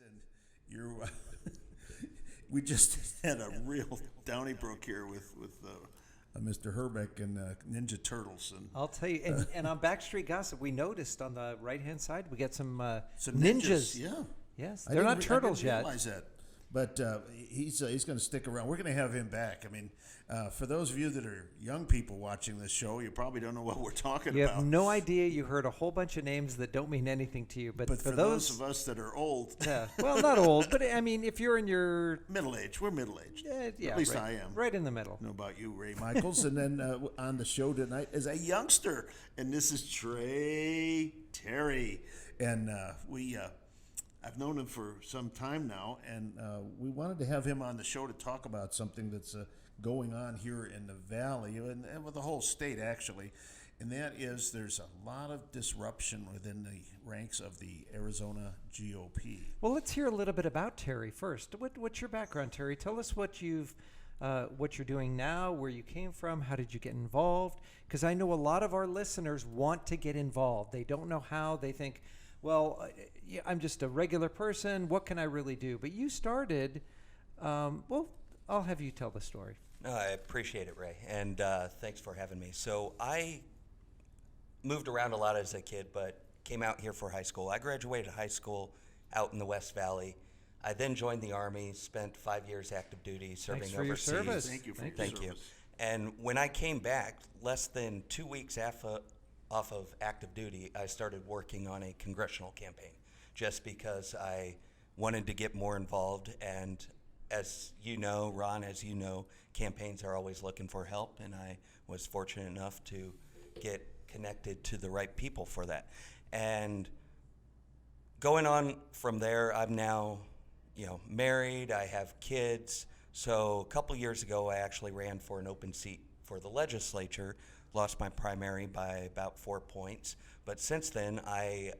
And you're, we just had a real Donnybrook here with Mr. Herbeck and Ninja Turtles. And I'll tell you, and on Backstreet Gossip, we noticed on the right-hand side, we got some ninjas. Yeah. Yes, they're not turtles yet. I didn't realize that. But he's going to stick around. We're going to have him back. I mean, for those of you that are young people watching this show, you probably don't know what we're talking You about. have no idea. You heard a whole bunch of names that don't mean anything to you. But for those of us that are old. Yeah, well, not old, but I mean, if you're in your... Middle-aged. We're middle-aged. Yeah, At least right, I am. Right in the middle. I know about you, Ray Michaels. And then on the show tonight is a youngster. And this is Trey Terry. And I've known him for some time now, and we wanted to have him on the show to talk about something that's going on here in the Valley, and with the whole state, actually. And that is there's a lot of disruption within the ranks of the Arizona GOP. Well, let's hear a little bit about Terry first. What's your background, Terry? Tell us what you're doing now, where you came from, how did you get involved? Because I know a lot of our listeners want to get involved. They don't know how. They think, well, I'm just a regular person. What can I really do? But you started, well, I'll have you tell the story. No, I appreciate it, Ray, and thanks for having me. So I moved around a lot as a kid, but came out here for high school. I graduated high school out in the West Valley. I then joined the Army, spent 5 years active duty, serving Thanks for overseas. your service. Thank you for your Thank you. service. And when I came back, less than 2 weeks off of active duty, I started working on a congressional campaign just because I wanted to get more involved. And as you know, Ron, as you know, campaigns are always looking for help, and I was fortunate enough to get connected to the right people for that. And going on from there, I'm now, married, I have kids. So a couple years ago, I actually ran for an open seat for the legislature, lost my primary by about 4 points. But since then, I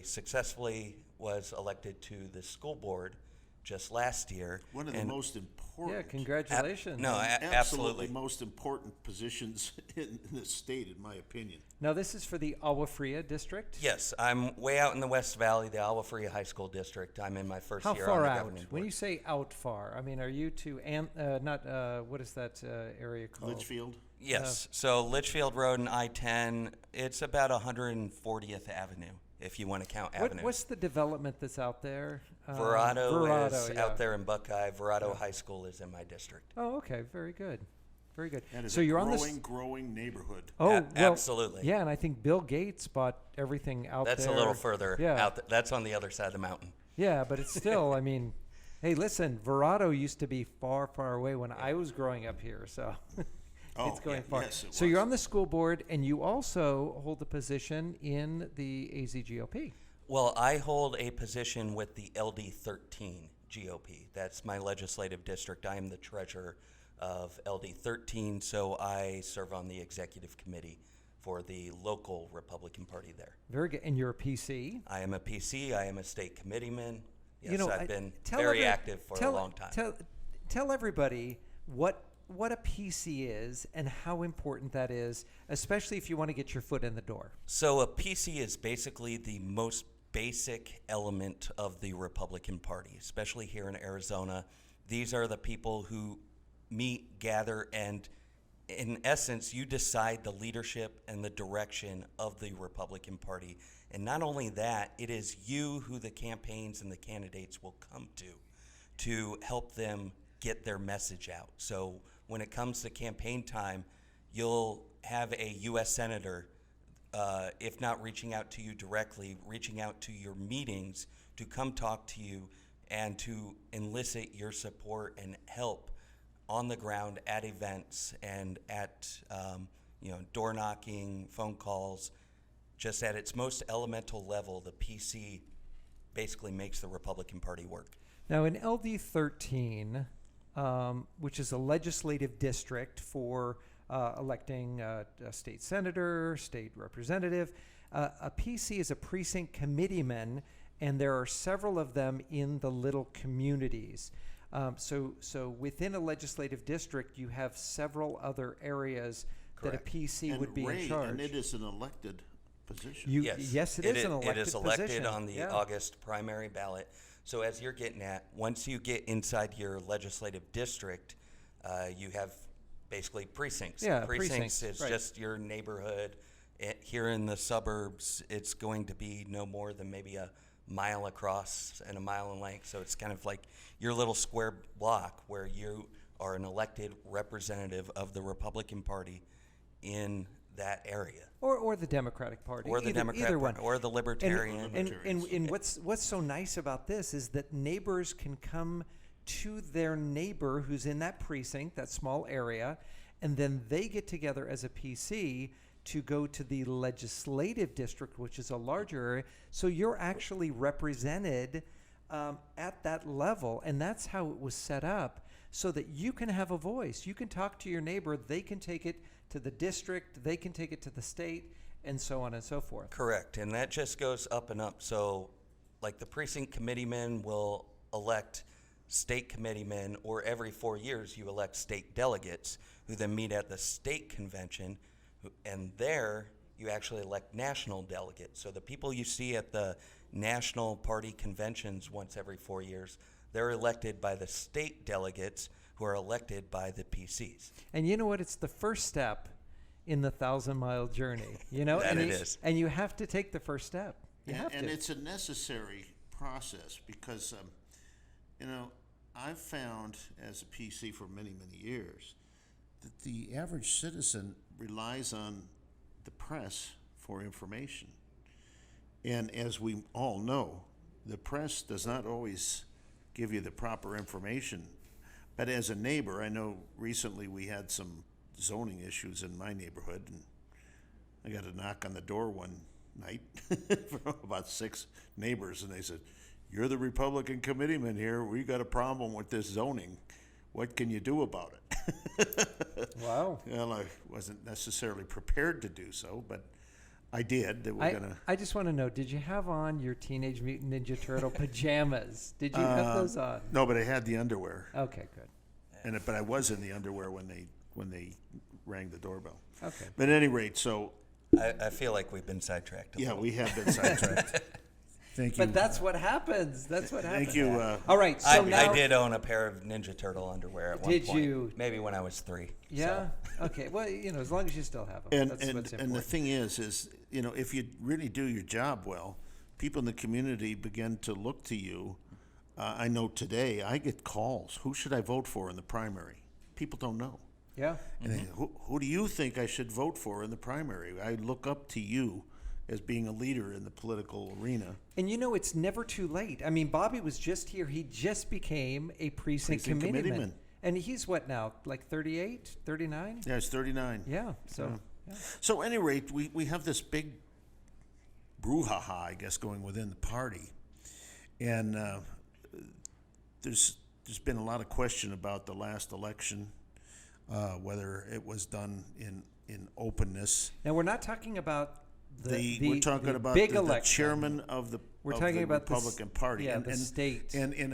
successfully was elected to the school board just last year. One of the most important. Yeah, congratulations. Absolutely. Most important positions in the state, in my opinion. Now, this is for the Agua Fria district? Yes, I'm way out in the West Valley, the Agua Fria High School district. I'm in my first How year far on the out? governing board. When you say out far, I mean, are you to, what is that area called? Litchfield? Yes, so Litchfield Road and I-10, it's about 140th Avenue, if you want to count avenues. What's the development that's out there? Verado is yeah. out there in Buckeye. Verado High School is in my district. Oh, okay, very good. Very good. That is so a you're growing neighborhood. Oh, well, absolutely. Yeah, and I think Bill Gates bought everything out That's there. a little further Yeah. out. That's on the other side of the mountain. Yeah, but it's still, I mean, hey, listen, Verado used to be far, far away when I was growing up here, so it's going far. Yes, so you're on the school board, and you also hold a position in the AZGOP. Well, I hold a position with the LD13 GOP. That's my legislative district. I am the treasurer of LD13, so I serve on the executive committee for the local Republican Party there. Very good. And you're a PC? I am a PC. I am a state committeeman. Yes, You know, I've been very active for a long time. Tell everybody what a PC is and how important that is, especially if you want to get your foot in the door. So a PC is basically the most basic element of the Republican Party, especially here in Arizona. These are the people who meet, gather, and in essence, you decide the leadership and the direction of the Republican Party. And not only that, it is you who the campaigns and the candidates will come to help them get their message out. So when it comes to campaign time, you'll have a U.S. Senator, if not reaching out to you directly, reaching out to your meetings to come talk to you and to elicit your support and help on the ground at events and at door knocking, phone calls. Just at its most elemental level, the PC basically makes the Republican Party work. Now in LD13, which is a legislative district for electing a state senator, state representative, a PC is a precinct committeeman, and there are several of them in the little communities. So within a legislative district, you have several other areas Correct. that a PC And would be Ray, in charge. And it is an elected position. Yes, it is an elected It is elected position. on the Yeah. August primary ballot. So as you're getting at, once you get inside your legislative district, you have basically precincts. Yeah, Precincts precincts, is right. just your neighborhood. Here in the suburbs, it's going to be no more than maybe a mile across and a mile in length. So it's kind of like your little square block where you are an elected representative of the Republican Party in that area. Or the Democratic Party. Or the Democrat either one. Party, or the Libertarian. And what's so nice about this is that neighbors can come to their neighbor who's in that precinct, that small area, and then they get together as a PC to go to the legislative district, which is a larger area. So you're actually represented at that level, and that's how it was set up, so that you can have a voice. You can talk to your neighbor. They can take it to the district. They can take it to the state, and so on and so forth. Correct, and that just goes up and up. So, like the precinct committeemen will elect state committeemen, or every 4 years you elect state delegates who then meet at the state convention, and there you actually elect national delegates. So the people you see at the national party conventions once every 4 years, they're elected by the state delegates who are elected by the PCs. And you know what? It's the first step in the 1,000-mile journey. You know, That and it is. And you have to take the first step. You have And to. it's a necessary process because, I've found as a PC for many, many years that the average citizen relies on the press for information. And as we all know, the press does not always give you the proper information. But as a neighbor, I know recently we had some zoning issues in my neighborhood, and I got a knock on the door one night from about 6 neighbors, and they said, "You're the Republican committeeman here. We got a problem with this zoning. What can you do about it?" Wow. Well, I wasn't necessarily prepared to do so, but I did. That we're gonna. I just want to know, did you have on your Teenage Mutant Ninja Turtle pajamas? Did you have those on? No, but I had the underwear, Okay, good. but I was in the underwear when they rang the doorbell. Okay. But at any rate, so I feel like we've been sidetracked. yeah, we have been sidetracked. Thank you. But that's what happens. That's what happens. Thank you. All right. So now, I did own a pair of Ninja Turtle underwear at one Did point. you? Maybe when I was 3. Yeah. Okay. Well, as long as you still have them, And that's what's important. and the thing is if you really do your job well, people in the community begin to look to you. I know today I get calls. Who should I vote for in the primary? People don't know. Yeah. And they, who do you think I should vote for in the primary? I look up to you as being a leader in the political arena. And it's never too late. I mean, Bobby was just here. He just became a precinct committeeman. And he's what now, like 38, 39? Yeah, it's 39. Yeah. So, yeah. So at any rate, we have this big brouhaha, I guess, going within the party. And there's been a lot of question about the last election, whether it was done in openness. Now, we're not talking about We're talking about big the election. chairman of the Republican Party. Yeah, the state. And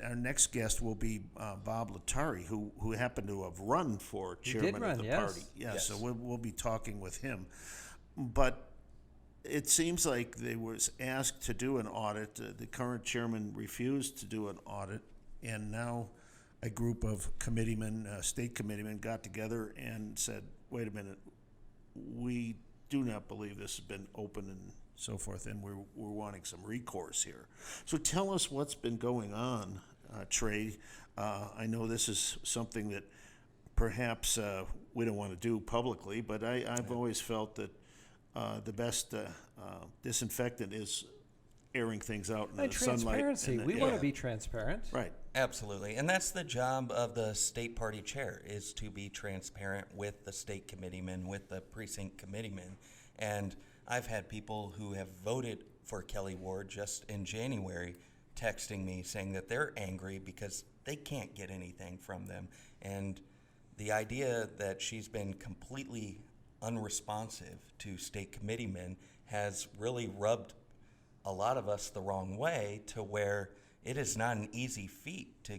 our next guest will be Bob Latari, who happened to have run for chairman of the party. Yeah, Yes. so we'll be talking with him. But it seems like they was asked to do an audit. The current chairman refused to do an audit, and now a group of committeemen, state committeemen, got together and said, "Wait a minute, we do not believe this has been open and so forth, and we're wanting some recourse here." So tell us what's been going on, Trey. I know this is something that perhaps we don't want to do publicly, but I've always felt that the best disinfectant is airing things out in the sunlight. Transparency. We want to be transparent. Right. Absolutely. And that's the job of the state party chair, is to be transparent with the state committeemen, with the precinct committeemen. And I've had people who have voted for Kelly Ward just in January texting me saying that they're angry because they can't get anything from them. And the idea that she's been completely unresponsive to state committeemen has really rubbed a lot of us the wrong way, to where it is not an easy feat to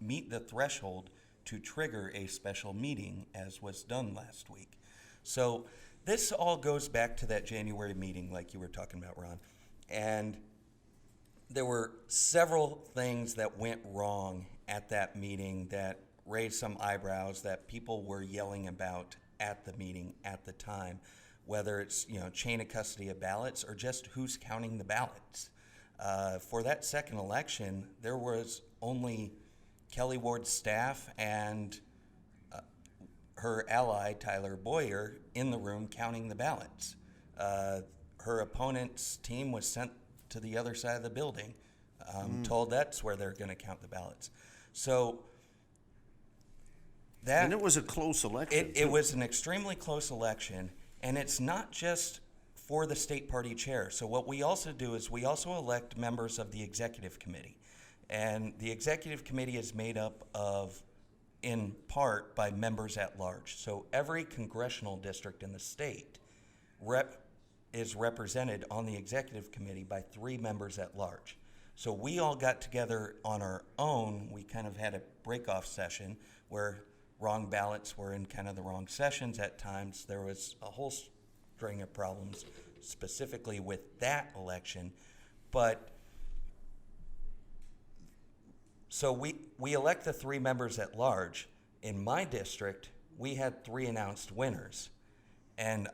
meet the threshold to trigger a special meeting, as was done last week. So this all goes back to that January meeting, like you were talking about, Ron. And there were several things that went wrong at that meeting that raised some eyebrows that people were yelling about at the meeting at the time, whether it's chain of custody of ballots or just who's counting the ballots. For that second election, there was only Kelly Ward's staff and her ally, Tyler Boyer, in the room counting the ballots. Her opponent's team was sent to the other side of the building, told that's where they're going to count the ballots. So that... And it was a close election. It was an extremely close election, and it's not just for the state party chair. So what we also do is we also elect members of the executive committee. And the executive committee is made up of, in part, by members at large. So every congressional district in the state is represented on the executive committee by 3 members at large. So we all got together on our own. We kind of had a break-off session where wrong ballots were in kind of the wrong sessions at times. There was a whole string of problems specifically with that election. But so we elect the 3 members at large. In my district, we had 3 announced winners. And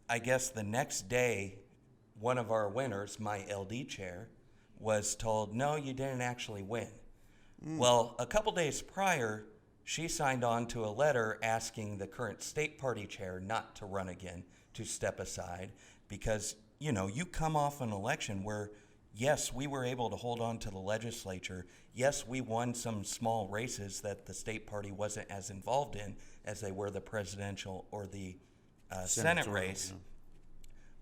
I guess the next day, one of our winners, my LD chair, was told, no, you didn't actually win. Well, a couple days prior, she signed on to a letter asking the current state party chair not to run again, to step aside, because, you come off an election where, yes, we were able to hold on to the legislature. Yes, we won some small races that the state party wasn't as involved in as they were the presidential or the Senate race. Yeah.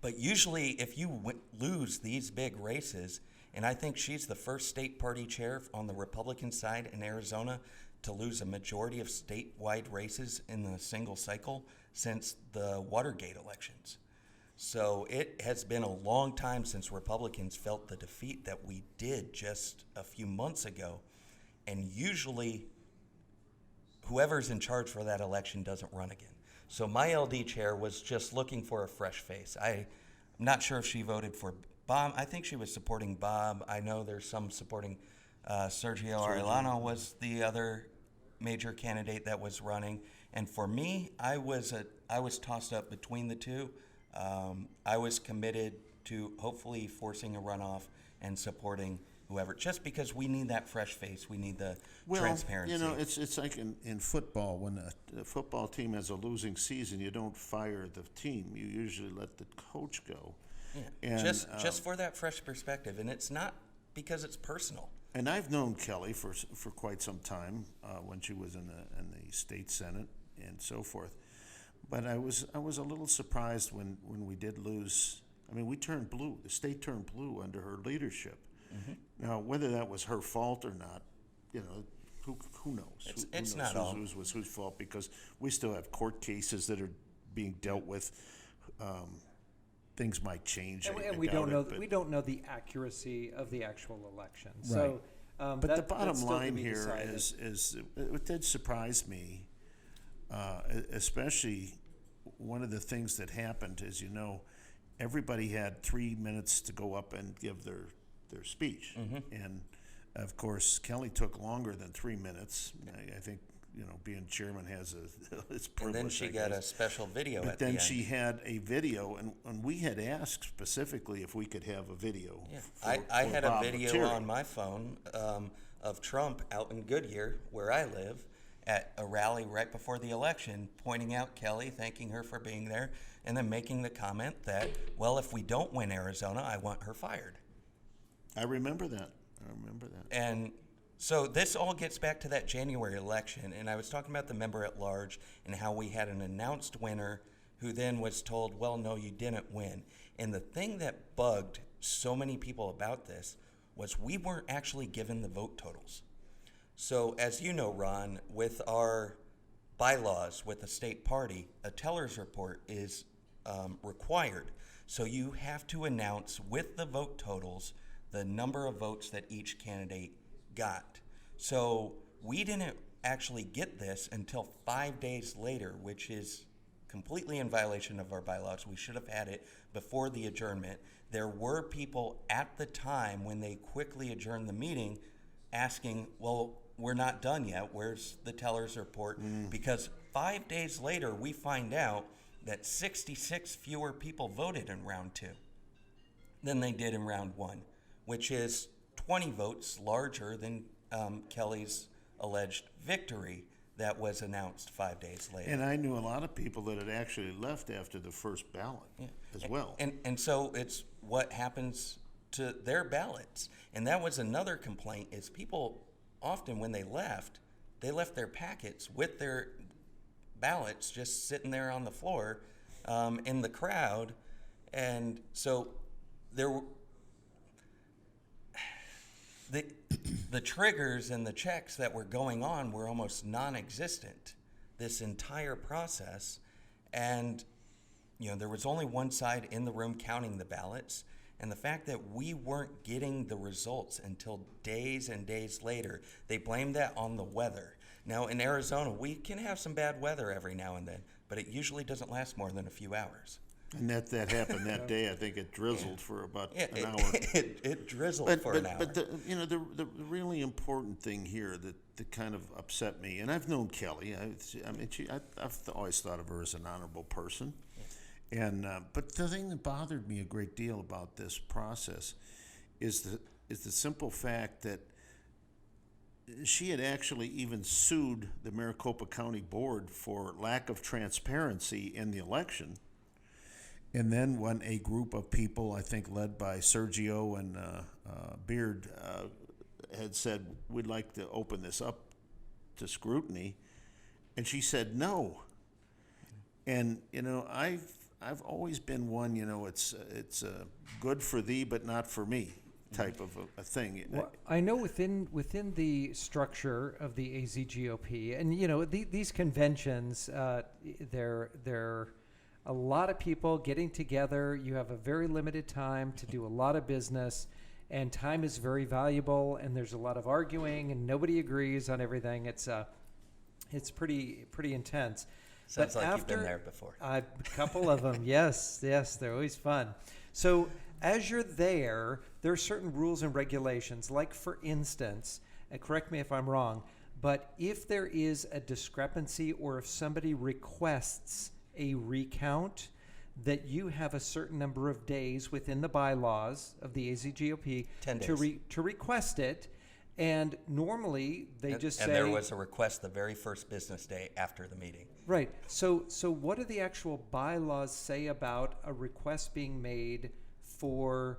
But usually if you lose these big races, and I think she's the first state party chair on the Republican side in Arizona to lose a majority of statewide races in a single cycle since the Watergate elections. So it has been a long time since Republicans felt the defeat that we did just a few months ago. And usually whoever's in charge for that election doesn't run again. So my LD chair was just looking for a fresh face. I'm not sure if she voted for Bob. I think she was supporting Bob. I know there's some supporting Sergio Arellano was the other major candidate that was running. And for me, I was tossed up between the two. I was committed to hopefully forcing a runoff and supporting whoever, just because we need that fresh face. We need the transparency. It's like in football. When a football team has a losing season, you don't fire the team. You usually let the coach go. Yeah, and, just for that fresh perspective. And it's not because it's personal. And I've known Kelly for quite some time when she was in the state senate and so forth. But I was a little surprised when we did lose. I mean, we turned blue. The state turned blue under her leadership. Mm-hmm. Now, whether that was her fault or not, who knows? It's who not knows all. whose fault, because we still have court cases that are being dealt with. Things might change. And we don't know the accuracy of the actual election. Right. So, but the bottom line here is it did surprise me, especially one of the things that happened is, everybody had 3 minutes to go up and give their speech. Mm-hmm. And, of course, Kelly took longer than 3 minutes. I think, being chairman has its privilege. And then she got a special video but at the end. But then she had a video, and we had asked specifically if we could have a video. Yeah. I had a video on my phone of Trump out in Goodyear, where I live, at a rally right before the election, pointing out Kelly, thanking her for being there, and then making the comment that, well, if we don't win Arizona, I want her fired. I remember that. And so this all gets back to that January election, and I was talking about the member at large and how we had an announced winner who then was told, well, no, you didn't win. And the thing that bugged so many people about this was we weren't actually given the vote totals. So as you know, Ron, with our bylaws with the state party, a teller's report is required. So you have to announce with the vote totals the number of votes that each candidate got. So we didn't actually get this until 5 days later, which is completely in violation of our bylaws. We should have had it before the adjournment. There were people at the time when they quickly adjourned the meeting asking, well, we're not done yet. Where's the teller's report? Because 5 days later, we find out that 66 fewer people voted in round 2 than they did in round 1, which is 20 votes larger than Kelly's alleged victory that was announced 5 days later. And I knew a lot of people that had actually left after the first ballot as well. And so it's what happens to their ballots. And that was another complaint, is people often, when they left their packets with their ballots just sitting there on the floor in the crowd. And so there were the triggers and the checks that were going on were almost non-existent this entire process. And there was only one side in the room counting the ballots, and the fact that we weren't getting the results until days and days later, they blamed that on the weather. Now in Arizona, we can have some bad weather every now and then, but it usually doesn't last more than a few hours. And that happened that day. I think it drizzled for about an hour. It drizzled for an hour. But the really important thing here that kind of upset me, and I've known Kelly. I've always thought of her as an honorable person. And but the thing that bothered me a great deal about this process is the simple fact that she had actually even sued the Maricopa County Board for lack of transparency in the election. And then when a group of people, I think led by Sergio and Beard, had said, we'd like to open this up to scrutiny, and she said no. And, I've always been one, it's good for thee but not for me type of a thing. Well, I know within the structure of the AZGOP, and, these conventions, they're a lot of people getting together. You have a very limited time to do a lot of business, and time is very valuable, and there's a lot of arguing, and nobody agrees on everything. It's pretty intense. Sounds like you've been there before. A couple of them, yes, they're always fun. So as you're there are certain rules and regulations, like for instance, and correct me if I'm wrong, but if there is a discrepancy or if somebody requests a recount, that you have a certain number of days within the bylaws of the AZGOP 10 days. to request it. And normally they just say... And there was a request the very first business day after the meeting. Right. So what do the actual bylaws say about a request being made for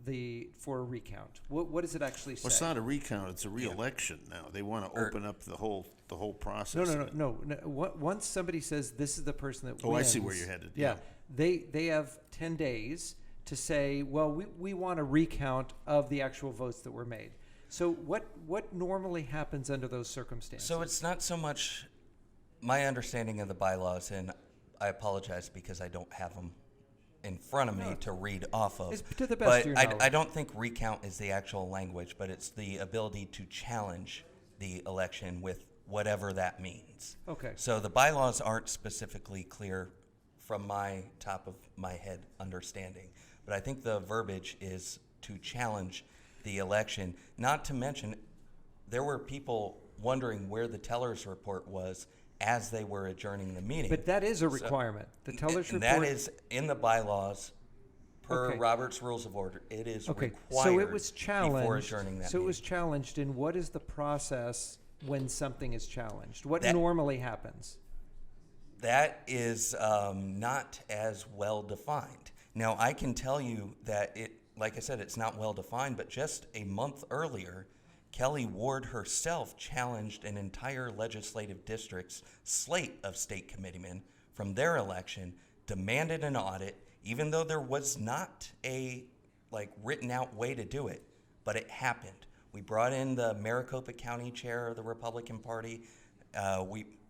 a recount? What does it actually say? Well, it's not a recount; it's a re-election now. They want to open up the whole process. No. Once somebody says this is the person that wins, I see where you're headed. Yeah, they have 10 days to say, well, we want a recount of the actual votes that were made. So what normally happens under those circumstances? So it's not so much my understanding of the bylaws, and I apologize because I don't have them in front of me to read off of. It's to the best of your knowledge. I don't think recount is the actual language, but it's the ability to challenge the election with whatever that means. Okay. So the bylaws aren't specifically clear from my top of my head understanding, but I think the verbiage is to challenge the election. Not to mention, there were people wondering where the teller's report was as they were adjourning the meeting. But that is a requirement. The teller's report. That is in the bylaws per Okay. Robert's Rules of Order. It is Okay. required So it was challenged. before adjourning that So it meeting. was challenged. And what is the process when something is challenged? What That- normally happens? That is not as well defined. Now, I can tell you that like I said, it's not well defined, but just a month earlier, Kelly Ward herself challenged an entire legislative district's slate of state committeemen from their election, demanded an audit, even though there was not a written out way to do it, but it happened. We brought in the Maricopa County chair of the Republican Party.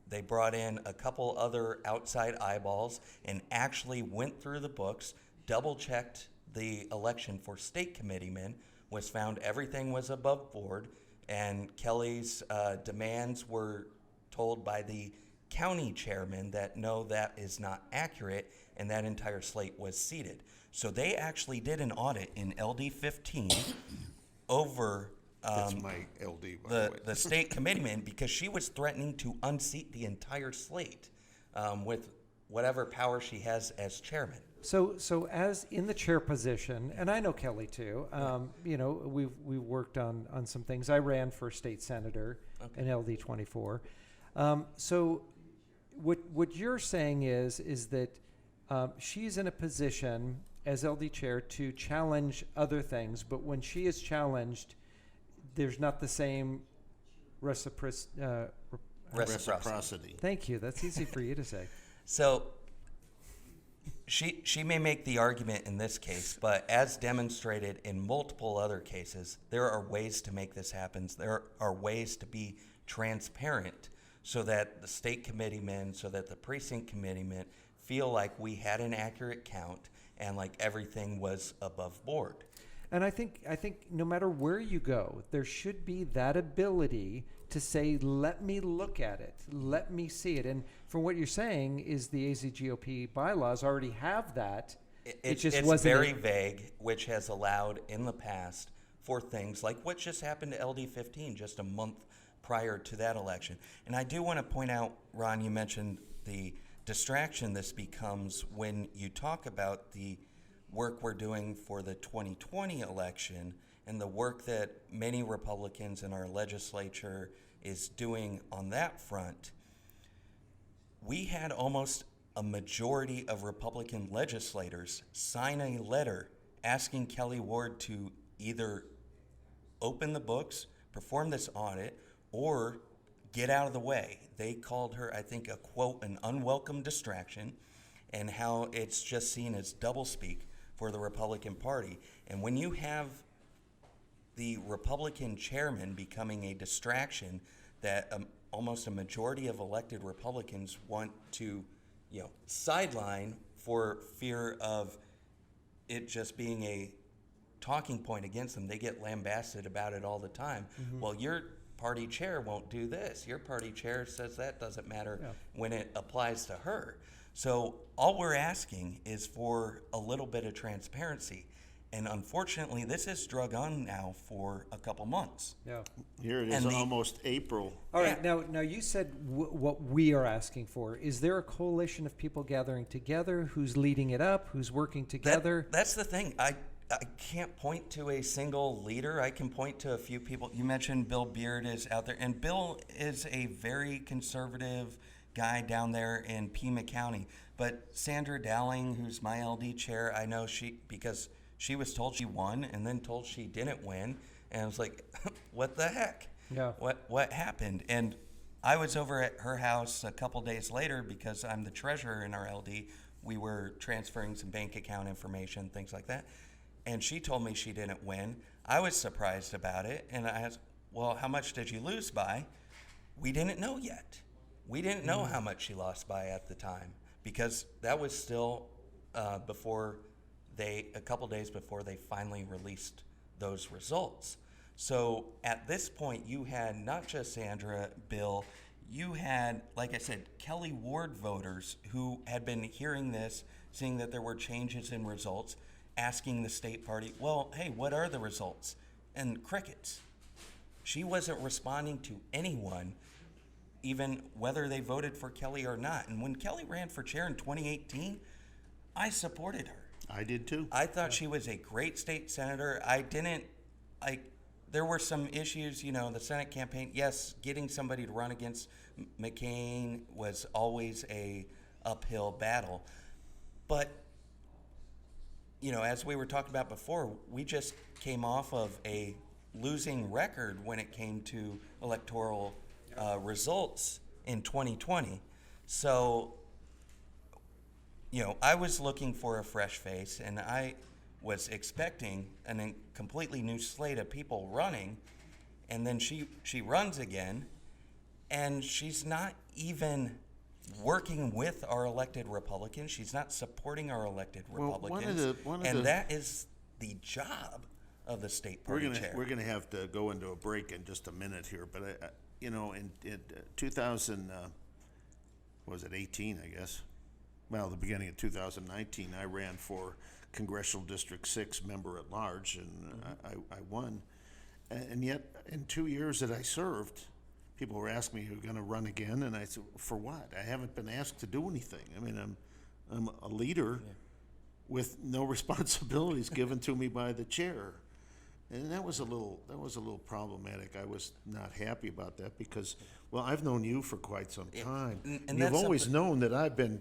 They brought in a couple other outside eyeballs and actually went through the books, double-checked the election for state committeemen, was found everything was above board, and Kelly's demands were told by the county chairmen that no, that is not accurate, and that entire slate was seated. So they actually did an audit in LD 15 over That's my LD, by the way. the state committeeman, because she was threatening to unseat the entire slate with whatever power she has as chairman. So as in the chair position, and I know Kelly too. You know, we've worked on some things. I ran for state senator in LD 24. So what you're saying is that she's in a position as LD chair to challenge other things, but when she is challenged, there's not the same Reciprocity. Thank you. That's easy for you to say. So she may make the argument in this case, but as demonstrated in multiple other cases, there are ways to make this happen. There are ways to be transparent so that the state committeemen, so that the precinct committeemen feel like we had an accurate count and like everything was above board. And I think no matter where you go, there should be that ability to say, let me look at it, let me see it. And from what you're saying is the AZGOP bylaws already have that. It's very vague, which has allowed in the past for things like what just happened to LD 15 just a month prior to that election. And I do want to point out, Ron, you mentioned the distraction this becomes when you talk about the work we're doing for the 2020 election and the work that many Republicans in our legislature is doing on that front. We had almost a majority of Republican legislators sign a letter asking Kelly Ward to either open the books, perform this audit, or get out of the way. They called her, I think, a quote, an unwelcome distraction, and how it's just seen as doublespeak for the Republican Party. And when you have the Republican chairman becoming a distraction that almost a majority of elected Republicans want to, sideline for fear of it just being a talking point against them. They get lambasted about it all the time. Mm-hmm. Well, your party chair won't do this. Your party chair says that doesn't matter when it applies to her. So all we're asking is for a little bit of transparency. And unfortunately, this has drug on now for a couple months. Yeah. Here it is, almost April. All right. Now you said what we are asking for. Is there a coalition of people gathering together? Who's leading it up? Who's working together? That's the thing. I can't point to a single leader. I can point to a few people. You mentioned Bill Beard is out there. And Bill is a very conservative guy down there in Pima County. But Sandra Dowling, who's my LD chair, I know because she was told she won and then told she didn't win. And I was like, what the heck? Yeah. What happened? And I was over at her house a couple days later because I'm the treasurer in our LD. We were transferring some bank account information, things like that. And she told me she didn't win. I was surprised about it. And I asked, well, how much did you lose by? We didn't know yet. We didn't know how much she lost by at the time because that was still a couple days before they finally released those results. So at this point, you had not just Sandra, Bill, you had, like I said, Kelly Ward voters who had been hearing this, seeing that there were changes in results, asking the state party, well, hey, what are the results? And crickets. She wasn't responding to anyone, even whether they voted for Kelly or not. And when Kelly ran for chair in 2018, I supported her. I did too. I thought she was a great state senator. There were some issues, the Senate campaign. Yes, getting somebody to run against McCain was always a uphill battle. But as we were talking about before, we just came off of a losing record when it came to electoral results in 2020. So, I was looking for a fresh face, and I was expecting a completely new slate of people running, and then she runs again, and she's not even working with our elected Republicans. She's not supporting our elected Republicans. That is the job of the state party chair. We're going to have to go into a break in just a minute here, but in 2000, was it 18, I guess? Well, the beginning of 2019, I ran for Congressional District 6 member at large, and I won. And yet, in 2 years that I served, people were asking me, "You're going to run again?" And I said, "For what? I haven't been asked to do anything. I mean, I'm a leader with no responsibilities given to me by the chair." And that was a little problematic. I was not happy about that because, well, I've known you for quite some time. And you've that's always known that I've been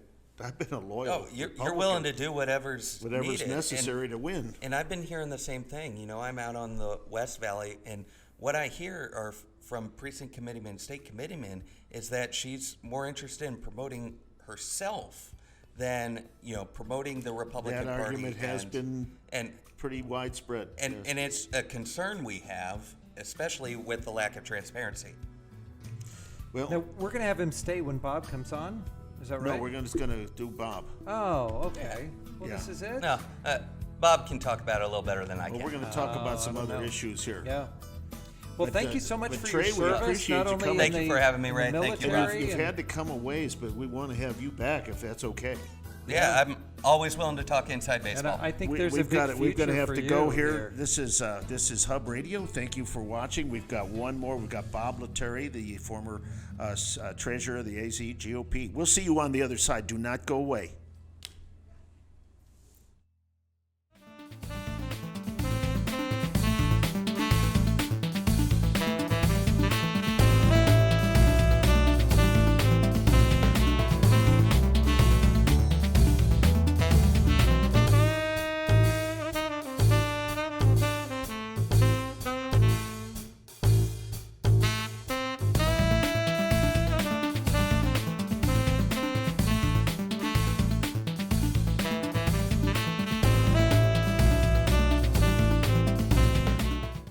a loyal. Oh, you're willing to do whatever's needed. necessary to win. And I've been hearing the same thing. You know, I'm out on the West Valley, and what I hear are from precinct committeemen, state committeemen, is that she's more interested in promoting herself than, you know, promoting the Republican That Party. argument has been pretty widespread. And yes. and it's a concern we have, especially with the lack of transparency. Well, Now, we're going to have him stay when Bob comes on. Is that no, right? we're just going to do Bob. Oh, okay. Well, Yeah. this is it? No, Bob can talk about it a little better than I Well, can. we're going to talk about some I don't other know. issues here. Yeah. Well, But, thank you so much but for Trey, your we service, appreciate not you only coming. in Thank you the, for having me, in Ray. the Thank you, military. You've and- had to come a ways, but we want to have you back if that's okay. Yeah, I'm always willing to talk inside and baseball. I think there's a big got it. We're future going to have for to you go here. This is Hub Radio. Thank you for watching. We've got one more. We've got Bob Lettieri, the former treasurer of the AZGOP. We'll see you on the other side. Do not go away.